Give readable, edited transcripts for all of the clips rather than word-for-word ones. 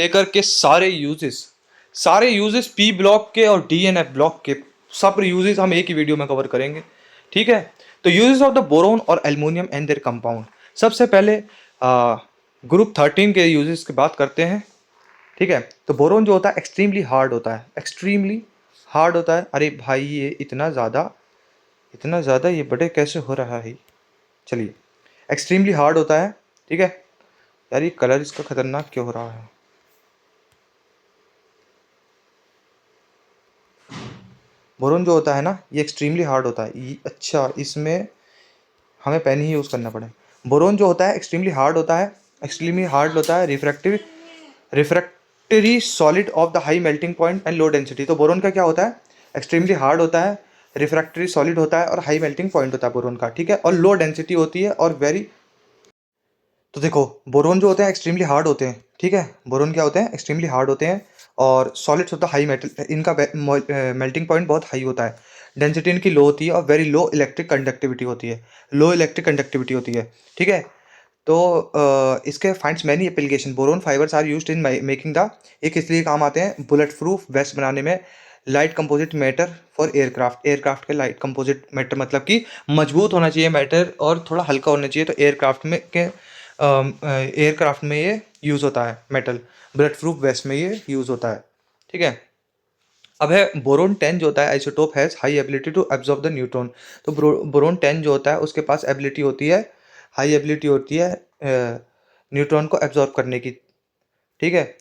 लेकर के सारे यूजेस पी ब्लॉक के और डीएनएफ ब्लॉक के सब यूजेस हम एक ही वीडियो में कवर करेंगे। ठीक है, तो यूजेस ऑफ द बोरोन और एल्युमिनियम एंड देयर कंपाउंड। सबसे पहले ग्रुप 13 के यूजेस की बात करते हैं। ठीक है, तो बोरोन जो होता है एक्सट्रीमली हार्ड होता है, एक्सट्रीमली हार्ड होता है। अरे भाई ये इतना ज़्यादा ये बड़े कैसे हो रहा है। चलिए, एक्सट्रीमली हार्ड होता है। ठीक है यार, ये कलर इसका खतरनाक क्यों हो रहा है। बोरोन जो होता है ना, ये एक्सट्रीमली हार्ड होता है। अच्छा, इसमें हमें पेन ही यूज़ करना पड़े। बोरोन जो होता है एक्सट्रीमली हार्ड होता है, एक्सट्रीमली हार्ड होता है, refractory solid of the high melting point and low density. तो बोरोन का क्या होता है, एक्सट्रीमली हार्ड होता है, रिफ्रैक्टरी सॉलिड होता है और हाई मेल्टिंग पॉइंट होता है बोरोन का। ठीक है, और लो डेंसिटी होती है और वेरी। तो देखो, बोरोन जो होते हैं एक्सट्रीमली हार्ड होते हैं। ठीक है, बोरोन क्या होते हैं, एक्सट्रीमली हार्ड होते हैं और सॉलिड्स होता है हाई मेटल, इनका मेल्टिंग पॉइंट बहुत हाई होता है। डेंसिटी इनकी लो होती है और वेरी लो इलेक्ट्रिक कंडक्टिविटी होती है, लो इलेक्ट्रिक कंडक्टिविटी होती है। ठीक है, तो इसके finds many application. Boron fibres are used in making the, एक इसलिए काम आते हैं बुलेट प्रूफ वेस्ट बनाने में, light composite matter for aircraft. Aircraft के लाइट कंपोजिट मैटर मतलब कि मजबूत होना चाहिए मैटर और थोड़ा हल्का होना चाहिए, तो एयरक्राफ्ट में ये यूज़ होता है मेटल, बुलेट प्रूफ वेस्ट में ये यूज़ होता है। ठीक है, अब है बोरोन 10 जो होता है isotope has high ability to absorb the neutron. तो बोरोन 10 जो होता है उसके पास एबिलिटी होती है, हाई एबिलिटी होती है न्यूट्रॉन को एब्जॉर्ब करने की। ठीक है,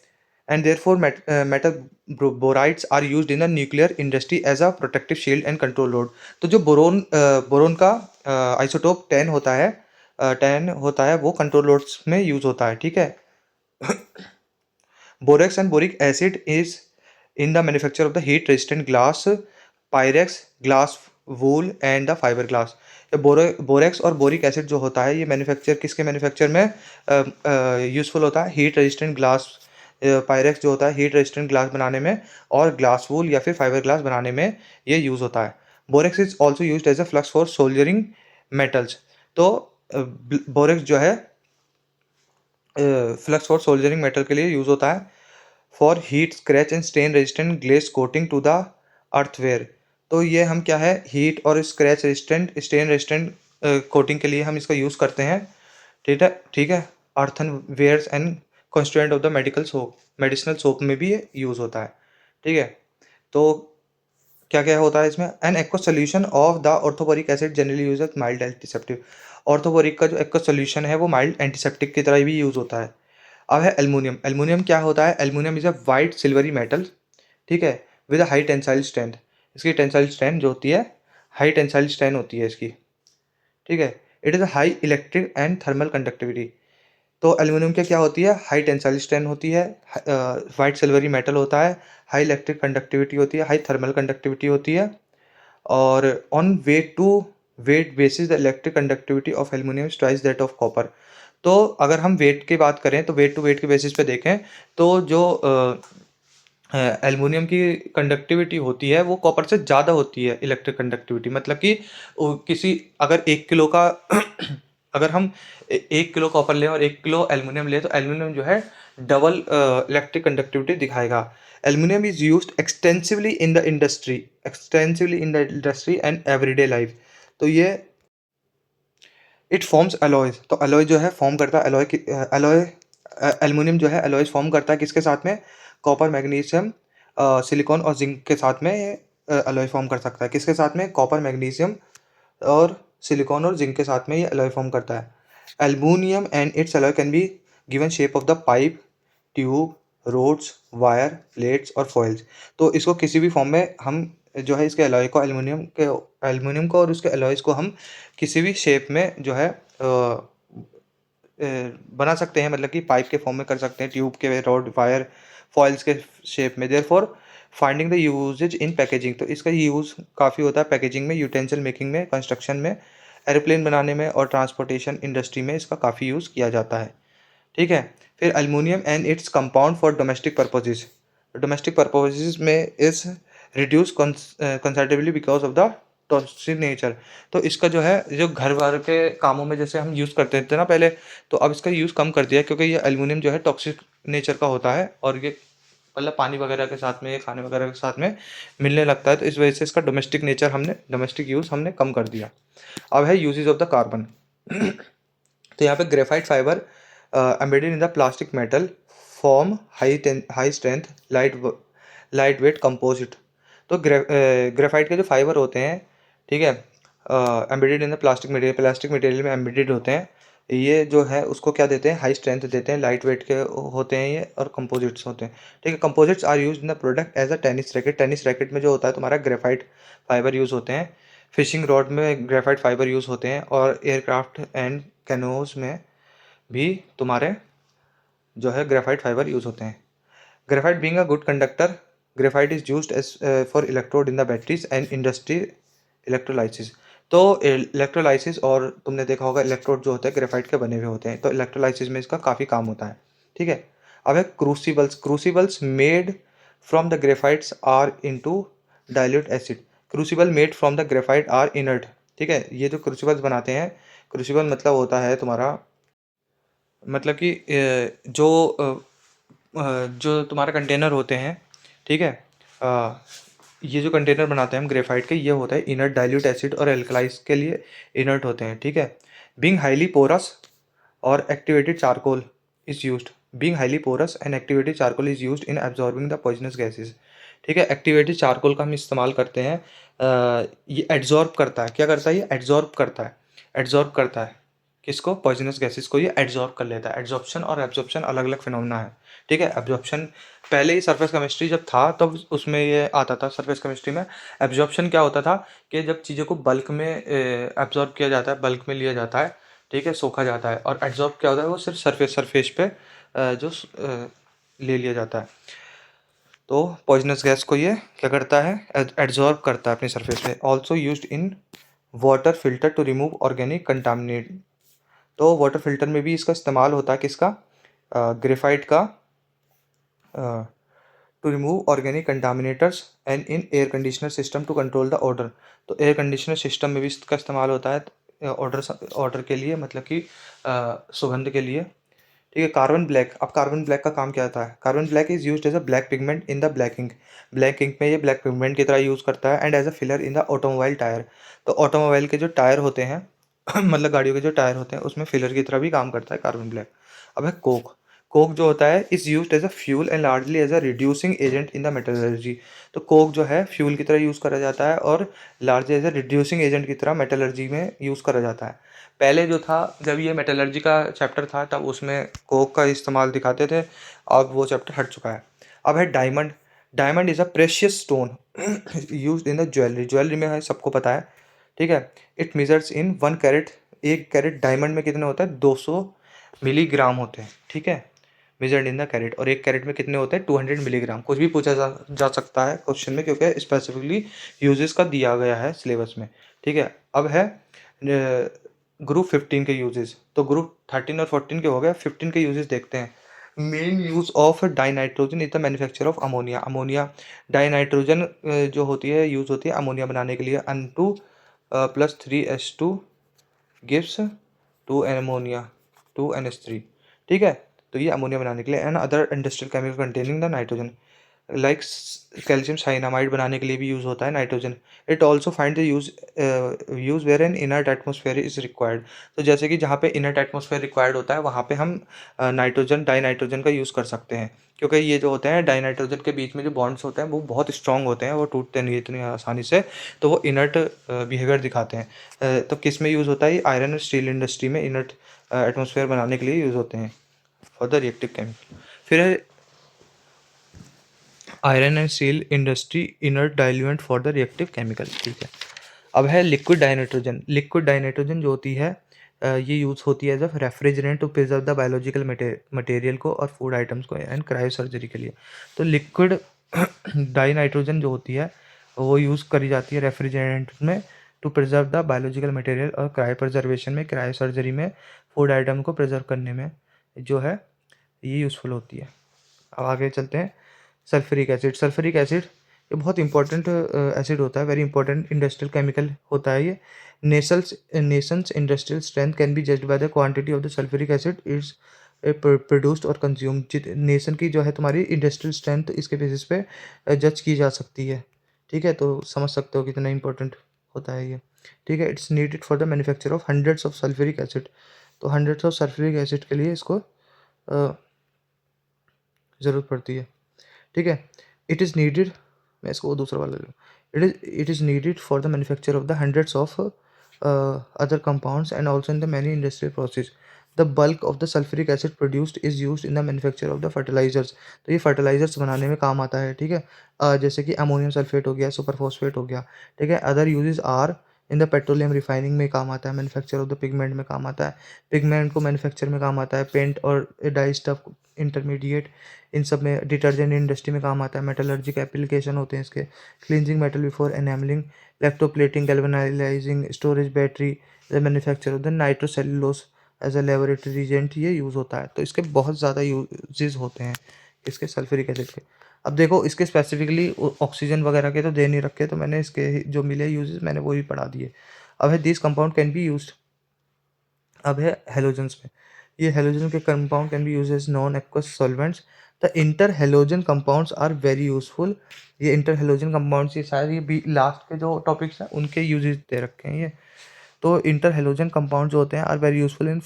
and therefore metal borides are used in the nuclear industry as a protective shield and control load. तो जो बोरोन का आइसोटोप 10 होता है वो कंट्रोल लोड्स में यूज होता है। ठीक है, borax and boric acid is in the manufacture of the heat resistant glass, Pyrex glass wool and the fibre glass. Borax और बोरिक एसिड जो होता है ये मैन्युफैक्चर किसके मैन्युफैक्चर में यूज़फुल होता है, हीट रेजिस्टेंट ग्लास। पायरेक्स जो होता है हीट रेजिस्टेंट ग्लास बनाने में और ग्लास वूल या फिर फाइबर ग्लास बनाने में ये यूज़ होता है। Borax is also use as a flux for soldering metals. तो बोरेक्स जो है फ्लक्स फॉर सोल्जरिंग मेटल के लिए यूज़ होता है, for heat scratch and stain resistant glaze coating to the earthenware. तो ये हम क्या है, हीट और scratch resistant stain resistant coating के लिए हम इसका यूज़ करते हैं। ठीक है, ठीक है, earthen wares and constituent of the medicinal soap में भी ये यूज़ होता है। ठीक है, तो क्या क्या होता है इसमें, an aqueous solution of the orthoboric acid generally use as mild antiseptic. Orthoboric का जो एक्व सोल्यूशन है वो माइल्ड एंटीसेप्टिक की तरह भी यूज़ होता है। अब है एल्युमिनियम। एल्युमिनियम क्या होता है, aluminium is a white silvery metal. ठीक है, विद हाई टेंसाइल स्ट्रेंथ। इसकी टेंसाइल स्ट्रेंथ जो होती है, हाई टेंसाइल स्ट्रेंथ होती है इसकी। ठीक है, it is a high electric and thermal conductivity. तो एल्युमिनियम की क्या होती है, हाई टेंसाइल स्ट्रेंथ होती है, वाइट सिल्वरी मेटल होता है, हाई इलेक्ट्रिक कंडक्टिविटी होती है, हाई थर्मल कंडक्टिविटी होती है। और on weight basis the electric conductivity of aluminium is twice that of copper. तो अगर हम वेट की बात करें तो वेट टू वेट के बेसिस पे देखें तो जो एल्युमिनियम की कंडक्टिविटी होती है वो कॉपर से ज़्यादा होती है, इलेक्ट्रिक कंडक्टिविटी मतलब कि किसी अगर 1 किलो का अगर हम 1 किलो कॉपर लें और 1 किलो एल्युमिनियम लें तो एल्युमिनियम जो है डबल इलेक्ट्रिक कंडक्टिविटी दिखाएगा। Aluminium is used extensively in the industry and everyday life. तो ये इट फॉर्म्स अलॉयज। तो अलॉय जो है फॉर्म करता है अलॉय एल्युमिनियम जो है अलॉयज फॉर्म करता है किसके साथ में, कॉपर मैग्नीशियम सिलिकॉन और जिंक के साथ में ये अलॉय फॉर्म कर सकता है। किसके साथ में, कॉपर मैग्नीशियम और सिलिकॉन और जिंक के साथ में ये अलॉय फॉर्म करता है। Aluminium and its alloy can be given shape of the pipe, tube, rods, wire, plates और फॉइल्स। तो इसको किसी भी फॉर्म में हम जो है इसके अलॉय को एल्युमिनियम को और उसके अलॉयज को हम किसी भी शेप में जो है बना सकते हैं, मतलब कि पाइप के फॉर्म में कर सकते हैं, ट्यूब के, रोड, वायर, फॉइल्स के शेप में। Therefore finding the uses in packaging. तो इसका यूज़ काफ़ी होता है पैकेजिंग में, यूटेंसिल मेकिंग में, कंस्ट्रक्शन में, एरोप्लेन बनाने में और ट्रांसपोर्टेशन इंडस्ट्री में इसका काफ़ी यूज़ किया जाता है। ठीक है, फिर aluminium and its compound for domestic purposes. Domestic purposes में is reduce considerably because of the toxic nature. तो इसका जो है जो घर भर के कामों में जैसे हम यूज़ करते थे ना पहले, तो अब इसका यूज़ कम कर दिया है क्योंकि ये एल्युमिनियम जो है टॉक्सिक नेचर का होता है और ये मतलब पानी वगैरह के साथ में, खाने वगैरह के साथ में मिलने लगता है, तो इस वजह से इसका डोमेस्टिक यूज़ हमने कम कर दिया। अब है यूजेज ऑफ द कार्बन। तो यहाँ पे graphite fibre embedded in the plastic metal form high strength light weight composite. तो ग्रेफाइट के जो फाइबर होते हैं, ठीक है, embedded in the plastic material में एम्बेडेड होते हैं, ये जो है उसको क्या देते हैं, हाई स्ट्रेंथ देते हैं, लाइट वेट के होते हैं ये, और कंपोजिट्स होते हैं। ठीक है, composites are use in the product as a tennis racket में जो होता है तुम्हारा ग्रेफाइट फाइबर यूज़ होते हैं, फिशिंग रॉड में ग्रेफाइट फाइबर यूज़ होते हैं, और एयरक्राफ्ट एंड कैनोज में भी तुम्हारे जो है ग्रेफाइट फाइबर यूज़ होते हैं। Graphite being a good conductor, graphite is used as for electrode in the batteries and industry electrolysis. तो इलेक्ट्रोलाइसिस, और तुमने देखा होगा इलेक्ट्रोड जो होते हैं ग्रेफाइट के बने हुए होते हैं, तो इलेक्ट्रोलाइसिस में इसका काफ़ी काम होता है। ठीक है, अब है crucibles made from the graphites are into dilute acid. Crucible made from the graphite are inert. ठीक है, ये जो क्रूसिबल्स बनाते हैं, क्रूसिबल मतलब होता है तुम्हारा, मतलब कि जो तुम्हारे कंटेनर होते हैं, ठीक है, ये जो कंटेनर बनाते हैं हम ग्रेफाइट के, ये होता है इनर्ट डाइल्यूट एसिड और एल्कलाइज के लिए इनर्ट होते हैं। ठीक है, बीइंग हाईली पोरस और activated charcoal is used. Being highly porous and activated charcoal is used in absorbing the poisonous gases. ठीक है, एक्टिवेटेड चारकोल का हम इस्तेमाल करते हैं, ये एड्जॉर्ब करता है, क्या करता है, ये एड्जॉर्ब करता है, एड्जॉर्ब करता है किसको, पॉइजनस गैसेस को ये एड्जॉर्ब कर लेता है। एड्जॉर्प्शन और एब्जॉर्प्शन अलग अलग फिनोमेना है। ठीक है, एब्जॉर्प्शन पहले ही सरफेस केमिस्ट्री जब था तब उसमें ये आता था सरफेस केमिस्ट्री में। एब्जॉर्प्शन क्या होता था कि जब चीज़ों को बल्क में एब्जॉर्ब किया जाता है, बल्क में लिया जाता है, ठीक है, सोखा जाता है। और एड्जॉर्ब क्या होता है, वो सिर्फ सरफेस पे ले लिया जाता है। तो पॉइजनस गैस को ये क्या करता है, एड्जॉर्ब करता है अपनी सरफेस पे। Also used in water filter to remove organic contaminant. तो वाटर फिल्टर में भी इसका इस्तेमाल होता है, किसका, ग्रेफाइट का, to remove organic contaminators and in air conditioner system to control the order. तो एयर कंडीशनर सिस्टम में भी इसका इस्तेमाल होता है ऑर्डर के लिए, मतलब कि सुगंध के लिए। ठीक है, कार्बन ब्लैक। अब कार्बन ब्लैक का काम क्या होता है, carbon black is used as a black pigment in the black ink. Black ink में ये ब्लैक पिगमेंट की तरह यूज़ करता है, and as a filler in the automobile tyre. तो ऑटोमोबाइल के जो टायर होते हैं मतलब गाड़ियों के जो टायर होते हैं उसमें फिलर की तरह भी काम करता है कार्बन ब्लैक। अब है कोक। कोक जो होता है is used as a fuel and largely as a reducing agent in the metallurgy. तो कोक जो है फ्यूल की तरह यूज़ करा जाता है और largely as a reducing agent की तरह मेटलर्जी में यूज़ करा जाता है। पहले जो था, जब ये मेटलर्जी का चैप्टर था तब उसमें कोक का इस्तेमाल दिखाते थे, अब वो चैप्टर हट चुका है। अब है diamond. Diamond is a precious stone used in the jewellery. Jewellery में है, सबको पता है। ठीक है, it measures in 1 carat. 1 carat diamond में कितने होता है, 200 मिलीग्राम होते हैं। ठीक है, मेजर्ड इन द कैरेट। और 1 कैरेट में कितने होते हैं, 200 मिलीग्राम। कुछ भी पूछा जा सकता है क्वेश्चन में, क्योंकि स्पेसिफिकली यूजेस का दिया गया है सिलेबस में। ठीक है, अब है ग्रुप 15 के यूजेस। तो ग्रुप 13 और 14 के हो गए, 15 के यूजेस देखते हैं। Main use of dinitrogen is the manufacture of ammonia. Ammonia, dinitrogen जो होती है, यूज होती है अमोनिया बनाने के लिए। N2 + 3H2 gives two ammonia 2NH3। ठीक है, तो ये अमोनिया बनाने के लिए। And other industrial chemical containing the nitrogen, like calcium cyanamide बनाने के लिए भी यूज़ होता है nitrogen. It also find the use where an inert atmosphere is required. तो जैसे कि जहाँ पे इनर्ट एटमोसफेयर रिक्वायर्ड होता है वहाँ पे हम नाइट्रोजन, डाइनाइट्रोजन का यूज़ कर सकते हैं, क्योंकि ये जो होते हैं डाइनाइट्रोजन के बीच में जो बॉन्ड्स होते हैं वो बहुत स्ट्रॉन्ग होते हैं, वो टूटते नहीं इतनी आसानी से, तो वो इनर्ट बिहेवियर दिखाते हैं। तो किस में यूज़ होता है, आयरन और स्टील इंडस्ट्री में इनर्ट एटमोसफेयर बनाने के लिए यूज़ होते हैं फॉर द रिएक्टिव केमिकल। फिर है iron and steel industry inert diluent for the reactive chemical. ठीक है, अब है लिक्विड डाइनाइट्रोजन। लिक्विड डाइनाइट्रोजन जो होती है ये यूज़ होती है as a refrigerant to preserve the biological material को और फूड आइटम्स को एंड क्रायो सर्जरी के लिए। तो लिक्विड डाइनाइट्रोजन जो होती है वो यूज़ करी जाती है रेफ्रिजरेंट में to preserve the biological material, और क्रायो प्रिजर्वेशन में, क्रायो सर्जरी में, फूड आइटम को प्रिजर्व करने में जो है ये यूज़फुल होती है। अब आगे चलते हैं। Sulphuric acid. सल्फ्यूरिक एसिड ये बहुत इंपॉर्टेंट एसिड होता है, वेरी इंपॉर्टेंट इंडस्ट्रियल केमिकल होता है ये। Nations industrial strength can be judged by the quantity of the sulphuric acid is produced और कंज्यूम। नेशन की जो है तुम्हारी इंडस्ट्रियल स्ट्रेंथ इसके बेसिस पे जज की जा सकती है। ठीक है, तो समझ सकते हो कितना इंपॉर्टेंट होता है ये। ठीक है, it's needed for the manufacture of hundreds of sulphuric acid. तो हंड्रेड्स ऑफ सल्फ्यूरिक एसिड के लिए इसको ज़रूरत पड़ती है। ठीक है, इट इज़ नीडेड, मैं इसको दूसरा वाला ले लूँ। It is needed for the manufacture of the hundreds of other compounds and also in the many industrial process. The bulk of the sulphuric acid produced is used in the manufacture of the fertilisers. तो ये fertilisers बनाने में काम आता है। ठीक है, जैसे कि अमोनियम सल्फेट हो गया, सुपर फॉस्फेट हो गया। ठीक है, other uses are in the petroleum refining में काम आता है, मैन्युफैक्चर ऑफ द पिगमेंट में काम आता है, पिगमेंट को मैन्युफैक्चर में काम आता है, पेंट और डाई स्टफ इंटरमीडिएट इन सब में, डिटर्जेंट इंडस्ट्री में काम आता है, मेटलर्जिक एप्लीकेशन होते हैं इसके, cleansing metal before enamelling, electroplating, galvanising, storage battery, the manufacture of the nitrocellulose as a laboratory reagent ये यूज़ होता है। तो इसके बहुत ज़्यादा यूजेस होते हैं इसके सल्फ्यूरिक एसिड के। अब देखो इसके स्पेसिफिकली ऑक्सीजन वगैरह के तो दे नहीं रखे, तो मैंने इसके जो मिले यूजेस मैंने वो ही पढ़ा दिए। अब है this compound can be used, अब है हेलोजेंस में। ये हेलोजन के compound can be use as non aqueous solvents. The interhalogen compounds are very useful. ये इंटर हेलोजन कंपाउंड्स ये सारे ये भी लास्ट के जो टॉपिक्स हैं उनके यूजेस दे रखे हैं ये। तो इंटर हेलोजन कंपाउंड जो होते हैं are very useful in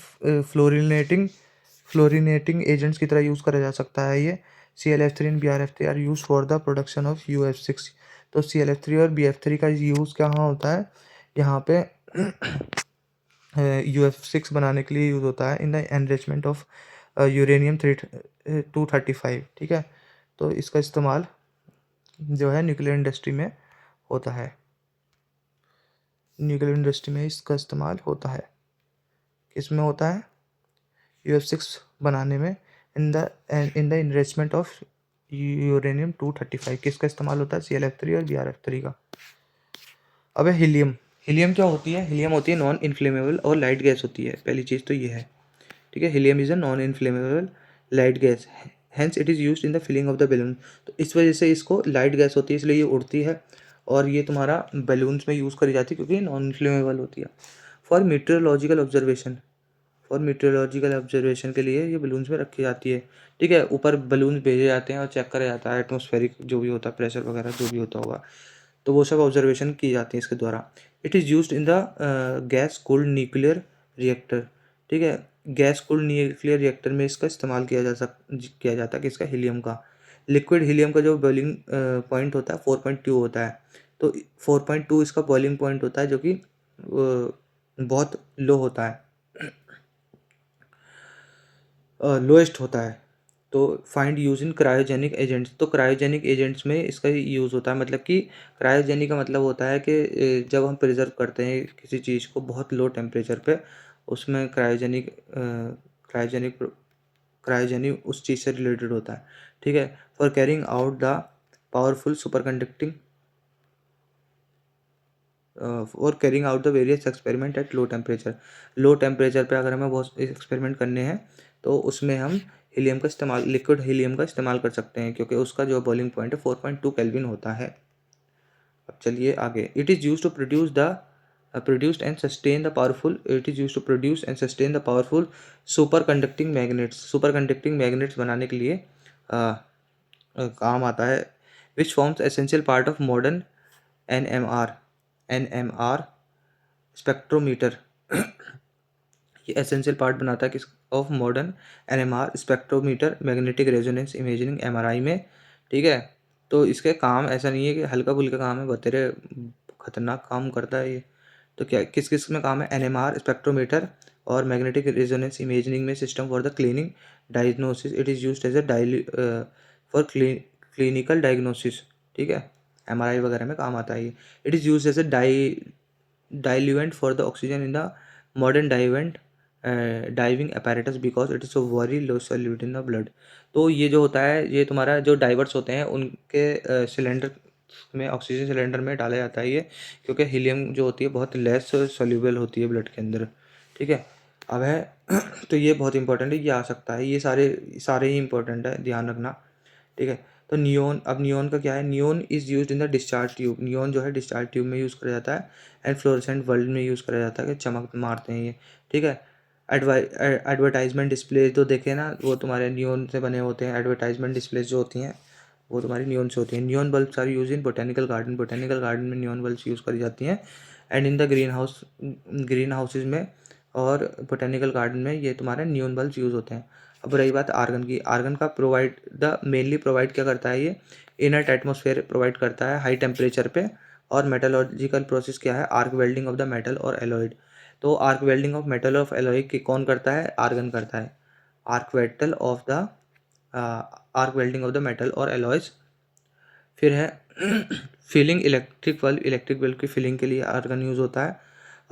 fluorinating agents की तरह यूज़ करा जा सकता है ये। ClF3 and BrF3 are use for the production of UF6। तो ClF3 और BF3 का यूज़ कहाँ होता है, यहाँ पे UF6 बनाने के लिए यूज़ होता है in the enrichment of uranium 235। ठीक है, तो इसका इस्तेमाल जो है न्यूक्लियर इंडस्ट्री में होता है, न्यूक्लियर इंडस्ट्री में इसका इस्तेमाल होता है। किस में होता है, UF6 बनाने में, in the enrichment of uranium 235। किसका इस्तेमाल होता है, ClF3 और BrF3 का। अब है हीलियम। हीलियम क्या होती है, हीलियम होती है नॉन इन्फ्लेमेबल और लाइट गैस होती है, पहली चीज़ तो ये है। ठीक है, helium is a non inflammable light gas, hence it is used in the filling of the balloon. तो इस वजह से इसको लाइट गैस होती है इसलिए ये उड़ती है और ये तुम्हारा बैलून्स में यूज़ करी जाती है क्योंकि नॉन इन्फ्लेमेबल होती है। For meteorological observation, for meteorological observation के लिए ये बलून्स में रखी जाती है। ठीक है, ऊपर बलून भेजे जाते हैं और चेक करा जाता है एटमॉस्फेरिक जो भी होता है, प्रेशर वगैरह जो भी होता होगा, तो वो सब ऑब्जर्वेशन की जाती है इसके द्वारा। It is used in the gas cooled nuclear reactor. ठीक है, गैस कूल्ड न्यूक्लियर रिएक्टर में इसका इस्तेमाल किया जाता है किसका, हीलियम का। लिक्विड हीलियम का जो बॉइलिंग पॉइंट होता है 4.2 होता है। तो 4.2 इसका बॉइलिंग पॉइंट होता है जो कि बहुत लो होता है, लोएस्ट होता है। तो find use in cryogenic agents, तो क्रायोजेनिक एजेंट्स में इसका यूज़ होता है। मतलब कि क्रायोजेनिक का मतलब होता है कि जब हम प्रिजर्व करते हैं किसी चीज़ को बहुत लो टेम्परेचर पे, उसमें क्रायोजेनिक क्रायोजेनिक उस चीज़ से रिलेटेड होता है। ठीक है, for carrying out the powerful superconducting और carrying out the various experiment at low temperature. Low temperature पे अगर हमें बहुत एक्सपेरिमेंट करने हैं तो उसमें हम हीलियम का इस्तेमाल, लिक्विड हीलियम का इस्तेमाल कर सकते हैं क्योंकि उसका जो बॉइलिंग पॉइंट है 4.2 केल्विन होता है। अब चलिए आगे। It is use to produce and sustain the powerful superconducting magnets. Superconducting magnets बनाने के लिए काम आता है। Which forms essential part of modern N M R spectrometer. ये एसेंशियल पार्ट बनाता है किस, of modern NMR spectrometer, magnetic resonance imaging MRI में। ठीक है, तो इसके काम ऐसा नहीं है कि हल्का फुल्का काम है, बतेरे खतरनाक काम करता है ये। तो क्या किस किस में काम है, NMR स्पेक्ट्रोमीटर और मैग्नेटिक रेजोनेंस इमेजिंग में system for the cleaning diagnosis. It is used as a for clinical diagnosis. ठीक है, MRI वगैरह में काम आता है ये। It is used as a diluent for the oxygen in the modern diving apparatus because it is so very low solute in the blood। तो ये जो होता है ये तुम्हारा जो डाइवर्स होते हैं उनके सिलेंडर में, ऑक्सीजन सिलेंडर में डाला जाता है ये, क्योंकि हीलियम जो होती है बहुत लेस सोल्यूबल होती है ब्लड के अंदर। ठीक है, अब है तो ये बहुत इंपॉर्टेंट है, ये आ सकता है, ये सारे सारे ही इंपॉर्टेंट है, ध्यान रखना। ठीक है। तो नियोन, अब नियोन का क्या है, neon is used in the discharge tube, neon जो है डिस्चार्ज ट्यूब में यूज़ करा जाता है, एंड फ्लोरेसेंट बल्ब में यूज़ करा जाता है कि चमक मारते हैं ये, ठीक है। एडवर्टाइजमेंट डिस्प्ले तो देखे ना, वो तुम्हारे नियोन से बने होते हैं, एडवर्टाइजमेंट डिस्प्लेज जो होती हैं वो तुम्हारी नियोन से होती हैं। Neon bulbs are use in botanical garden, botanical garden में नियोन बल्ब्स यूज़ करी जाती हैं, and in the greenhouses में और बोटेनिकल गार्डन में ये तुम्हारे नियोन बल्ब्स यूज़ होते हैं। अब रही बात आर्गन की, आर्गन का प्रोवाइड द मेनली प्रोवाइड क्या करता है, ये इनर्ट एटमॉस्फेयर प्रोवाइड करता है हाई टेम्परेचर पे, और मेटलर्जिकल प्रोसेस क्या है, arc welding of the metal और एलॉयड। तो arc welding of metal of alloy की कौन करता है, आर्गन करता है। Arc weld of the arc welding of the metal और एलॉयज। फिर है फिलिंग, इलेक्ट्रिक बल्ब की फिलिंग के लिए आर्गन यूज़ होता है,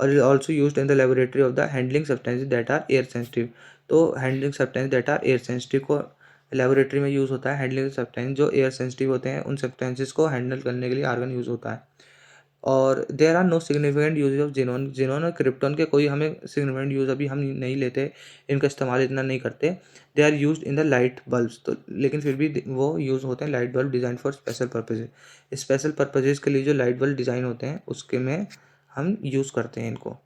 और also used in the laboratory of the handling substances that are air sensitive. तो handling substance that are air sensitive को लेबोरेटरी में यूज़ होता है, हैंडलिंग सब्सटेंस जो एयर सेंसिटिव होते हैं उन सब्सटेंसेस को हैंडल करने के लिए आर्गन यूज़ होता है। और there are no significant use of xenon, xenon और क्रिप्टॉन के कोई हमें सिग्निफिकेंट यूज अभी हम नहीं लेते, इनका इस्तेमाल इतना नहीं करते। They are use in the light bulbs, तो लेकिन फिर भी वो यूज़ होते हैं light bulb design for special purposes, special purposes के लिए जो लाइट बल्ब डिज़ाइन होते हैं उसके में हम यूज़ करते हैं इनको।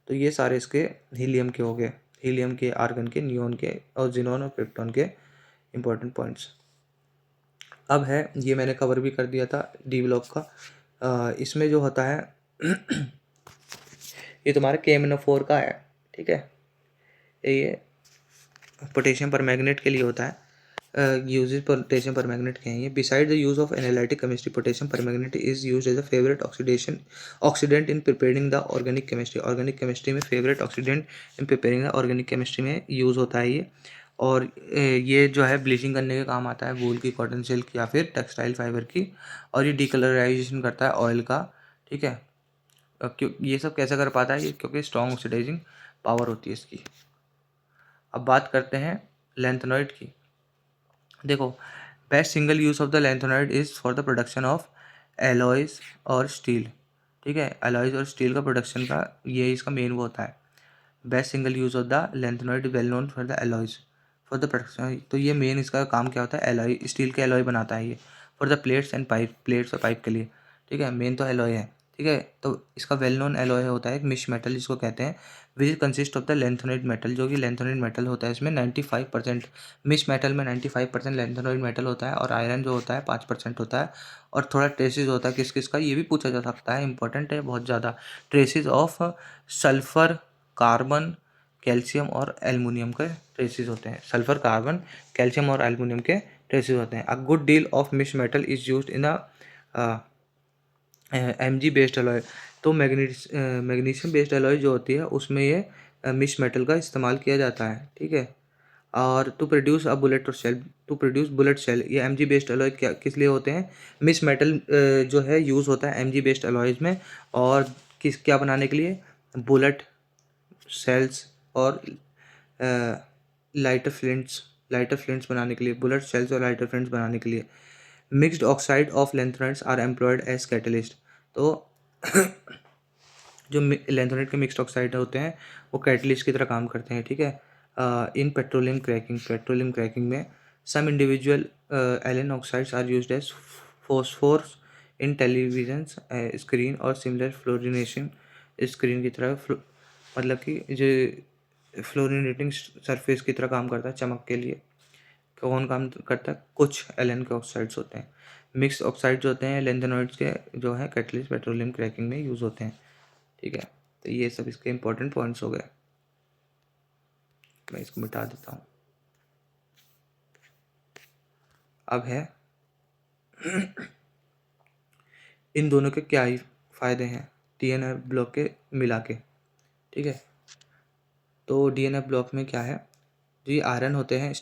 तो ये सारे इसके हीलियम के हो गए, हीलियम के, आर्गन के, नियोन के और जिनोन और क्रिप्टॉन के इंपॉर्टेंट पॉइंट्स। अब है, ये मैंने कवर भी कर दिया था डी ब्लॉक का। इसमें जो होता है ये तुम्हारा KMnO4 का है, ठीक है। ये पोटेशियम परमैंगनेट के लिए होता है, यूजेस पोटेशियम परमैंगनेट के हैं ये। Beside the use of analytic chemistry, potassium permanganate is used as a favourite oxidant in preparing the organic chemistry, organic chemistry में favourite oxidant in preparing the organic chemistry में use होता है ये। और ये जो है ब्लीचिंग करने के काम आता है वूल की, कॉटन सिल्क या फिर टेक्सटाइल फाइबर की, और ये डिकलराइजेशन करता है ऑयल का, ठीक है। क्यों ये सब कैसे कर पाता है ये, क्योंकि स्ट्रॉन्ग ऑक्सीडाइजिंग पावर होती है इसकी। अब बात करते हैं लैंथेनॉइड की। देखो, best single use of the lanthanoid is for the production of alloys और स्टील, ठीक है। एलॉयज़ और स्टील का प्रोडक्शन का ये इसका मेन वो होता है। Best single use of the lanthanoid well known for the alloys for the production, तो ये मेन इसका काम क्या होता है, एलॉय, स्टील के एलॉय बनाता है ये, for the plates and pipe, plates और पाइप के लिए, ठीक है। मेन तो एलॉय है, ठीक है। तो इसका वेल नोन एलॉय होता है एक मिश मेटल जिसको कहते हैं, which consist of the lanthanoid metal, जो कि लैंथेनॉइड मेटल होता है इसमें 95%, मिश मेटल में 95% लैंथेनॉइड मेटल होता है, और आयरन जो होता है 5% होता है। और थोड़ा ट्रेसिस होता है किस किस का, ये भी पूछा जा सकता है, इंपॉर्टेंट है बहुत ज़्यादा। Traces of sulphur, carbon, calcium और एल्युमिनियम के ट्रेसेस होते हैं, सल्फर, कार्बन, कैल्शियम और एल्युमिनियम के ट्रेसेस होते हैं। A good deal of misch metal is used in a Mg based alloy, तो मैग्नीशियम बेस्ड अलॉय जो होती है उसमें ये मिश मेटल का इस्तेमाल किया जाता है, ठीक है। और टू प्रोड्यूस अ बुलेट और shell, to produce bullet shell, ये Mg बेस्ड अलॉय क्या किस लिए होते हैं, मिश मेटल जो है यूज़ होता है Mg बेस्ड अलॉयज में, और किस क्या बनाने के लिए, बुलेट सेल्स और लाइटर फ्लिंट्स बनाने के लिए, बुलेट सेल्स और लाइटर फ्लिंट्स बनाने के लिए। Mixed oxide of lanthanides are employed as catalyst, तो जो लैंथेनाइड के मिक्स्ड ऑक्साइड होते हैं वो कैटलिस्ट की तरह काम करते हैं, ठीक है। In petroleum cracking, petroleum cracking में सम इंडिविजुअल एलन oxides are used as phosphors in television screen और सिमिलर फ्लोरिनेशन स्क्रीन की तरह मतलब कि जो फ्लोरिनेटिंग सरफेस की तरह काम करता है चमक के लिए। कौन काम करता है, कुछ एलन के ऑक्साइड्स होते हैं। मिक्स ऑक्साइड जो होते हैं लैंथेनॉइड्स के जो है कैटलिस्ट पेट्रोलियम क्रैकिंग में यूज़ होते हैं, ठीक है। तो ये सब इसके इंपॉर्टेंट पॉइंट्स हो गए, मैं इसको मिटा देता हूँ। अब है इन दोनों के क्या ही फ़ायदे हैं डीएनए ब्लॉक के मिला के, ठीक है। तो डीएनए ब्लॉक में क्या है, जो ये आयरन होते हैं,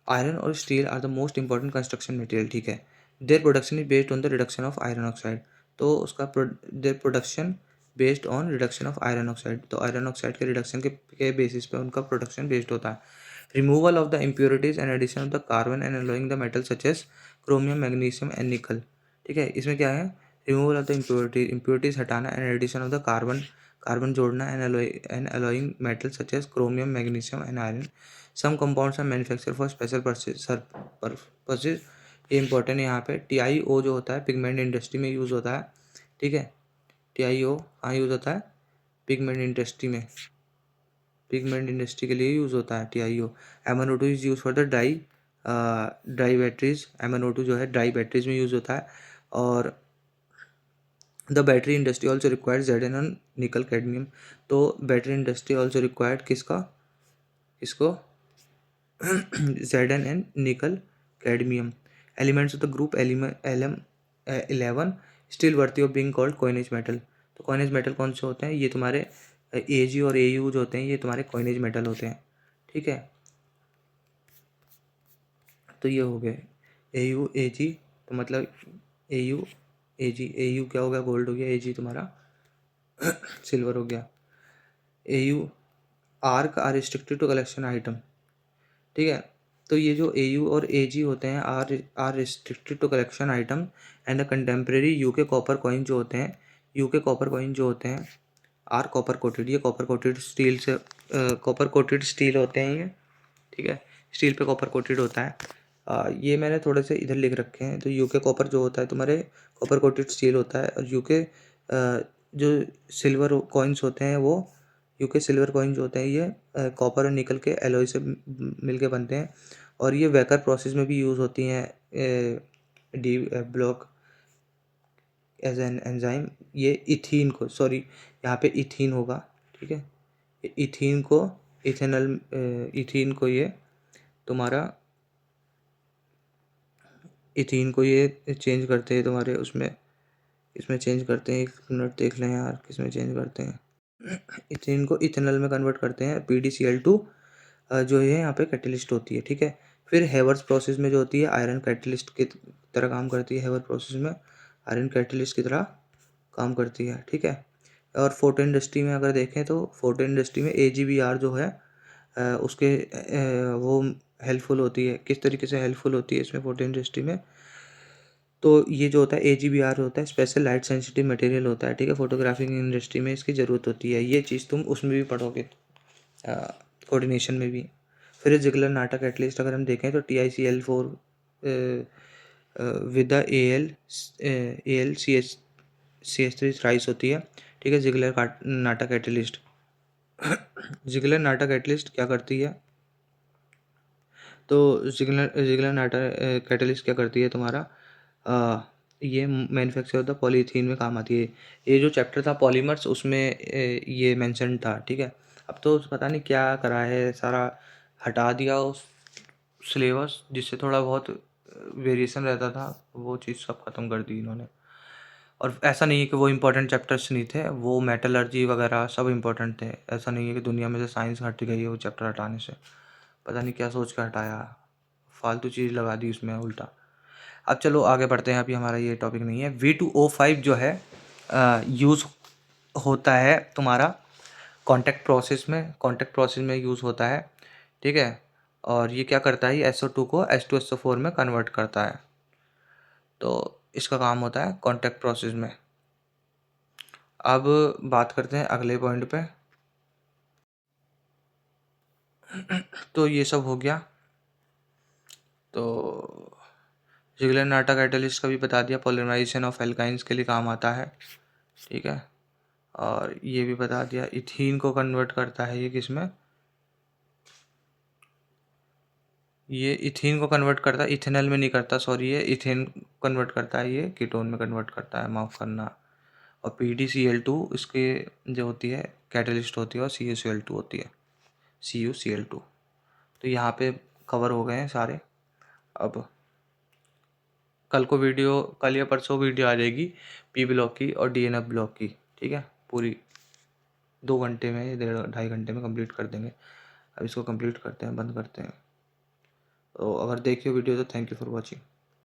आयरन और steel are the most important construction material, ठीक है। Their production is based on the reduction of iron oxide, तो उसका their production based on reduction of iron oxide, तो आयरन ऑक्साइड के रिडक्शन के बेसिस पे उनका प्रोडक्शन बेस्ड होता है। Removal of the impurities and addition of the carbon and alloying the metal such as chromium, magnesium and nickel, ठीक है। इसमें क्या है, रिमूवल ऑफ द इम्प्योरिटीज हटाना and addition of the carbon, carbon जोड़ना and alloying metals such as chromium, magnesium and iron. Some compounds are manufactured for special purposes. ये important है यहाँ पे। TiO जो होता है पिगमेंट इंडस्ट्री में यूज़ होता है, ठीक है। TiO कहाँ यूज़ होता है? पिगमेंट इंडस्ट्री में, पिगमेंट इंडस्ट्री के लिए यूज़ होता है TiO। MnO2 is use for the dry batteries. MnO2 जो है ड्राई बैटरीज में यूज़ होता है। और the battery industry also required Zn on निकल कैडमियम। तो बैटरी इंडस्ट्री ऑल्सो रिक्वायर्ड किसको Zn एंड निकल cadmium. Elements of the group LM11 still worthy of being called coinage metal. तो कॉइनेज मेटल कौन से होते हैं? ये तुम्हारे Ag और Au जो होते हैं ये तुम्हारे कॉइनेज मेटल होते हैं, ठीक है। तो ये हो गए Au Ag, तो मतलब Au Ag, Au क्या हो गया? गोल्ड हो गया। Ag तुम्हारा सिल्वर हो गया। Au आर्क are restricted to collection item, ठीक है। तो ये जो Au और Ag होते हैं are restricted to collection item and the contemporary UK copper coin जो होते हैं, यूके कॉपर कॉइन जो होते हैं आर कॉपर कोटेड। ये कॉपर कोटेड स्टील से कॉपर कोटेड स्टील होते हैं ये, ठीक है। स्टील पे कॉपर कोटेड होता है। ये मैंने थोड़े से इधर लिख रखे हैं। तो यूके कॉपर जो होता है तुम्हारे कॉपर कोटेड स्टील होता है। और यूके जो सिल्वर कॉइन्स होते हैं वो यूके सिल्वर कॉइन जो होते हैं ये कॉपर और निकल के एलॉय से मिलके बनते हैं। और ये वेकर प्रोसेस में भी यूज़ होती हैं D block as an enzyme. ये इथीन को, सॉरी यहाँ पे इथीन होगा, ठीक है। इथीन को इथीन को ये तुम्हारा इथीन को ये चेंज करते हैं तुम्हारे उसमें, इसमें चेंज करते हैं। एक मिनट देख लें यार, किसमें चेंज करते हैं? इथीन को इथेनॉल में कन्वर्ट करते हैं। PDCl2 जो है यहाँ पे कैटलिस्ट होती है, ठीक है। फिर हेवर्स प्रोसेस में जो होती है आयरन कैटलिस्ट की तरह काम करती है। हेवर प्रोसेस में आयरन कैटलिस्ट की तरह काम करती है, ठीक है। और फोटो इंडस्ट्री में अगर देखें तो फोटो इंडस्ट्री में AGBR जो है उसके वो हेल्पफुल होती है। किस तरीके से हेल्पफुल होती है इसमें फोटो इंडस्ट्री में? तो ये जो होता है AGBR होता है स्पेशल लाइट सेंसिटिव मटेरियल होता है, ठीक है। फोटोग्राफिक इंडस्ट्री में इसकी ज़रूरत होती है। ये चीज़ तुम उसमें भी पढ़ोगे, कोऑर्डिनेशन में भी। फिर जिगलर नाटा कैटलिस्ट अगर हम देखें तो TiCl4 with the AlCH3 thrice होती है, ठीक है। जिगलर नाटा कैटलिस्ट जिगलर नाटा कैटलिस्ट क्या करती है? तो जिगलर नाटा कैटलिस्ट क्या करती है तुम्हारा? ये मैन्युफैक्चर ऑफ द पॉलीथीन में काम आती है। ये जो चैप्टर था पॉलीमर्स उसमें ये मेंशन था, ठीक है। अब तो पता नहीं क्या करा है, सारा हटा दिया उस सिलेबस जिससे थोड़ा बहुत वेरिएशन रहता था, वो चीज़ सब ख़त्म कर दी इन्होंने। और ऐसा नहीं है कि वो इम्पोर्टेंट चैप्टर्स नहीं थे, वो मेटलर्जी वगैरह सब इम्पोर्टेंट थे। ऐसा नहीं है कि दुनिया में से साइंस हट गई है वो चैप्टर हटाने से। पता नहीं क्या सोच कर हटाया, फालतू चीज़ लगा दी उसमें उल्टा। अब चलो आगे बढ़ते हैं, अभी हमारा ये टॉपिक नहीं है। V2O5 जो है यूज़ होता है तुम्हारा कॉन्टैक्ट प्रोसेस में यूज़ होता है, ठीक है। और ये क्या करता है? ये SO2 को H2SO4 में कन्वर्ट करता है। तो इसका काम होता है कॉन्टैक्ट प्रोसेस में। अब बात करते हैं अगले पॉइंट पे। तो ये सब हो गया। तो जिगलर नाटा कैटलिस्ट का भी बता दिया, पॉलीमराइजेशन ऑफ एल्काइंस के लिए काम आता है, ठीक है। और ये भी बता दिया इथीन को कन्वर्ट करता है ये किसमें? ये इथीन को कन्वर्ट करता है, इथेनॉल में नहीं करता, सॉरी। ये इथेन कन्वर्ट करता है, ये कीटोन में कन्वर्ट करता है, माफ़ करना। और PDCl2 इसके जो होती है कैटलिस्ट होती है, और CuCl2 होती है, CuCl2। तो यहाँ पे कवर हो गए हैं सारे। अब कल या परसों वीडियो आ जाएगी P ब्लॉक की और DNF ब्लॉक की, ठीक है। पूरी 2 घंटे में, 1.5 घंटे में कंप्लीट कर देंगे। अब इसको कंप्लीट करते हैं, बंद करते हैं। तो अगर देखिए वीडियो तो थैंक यू फॉर वॉचिंग।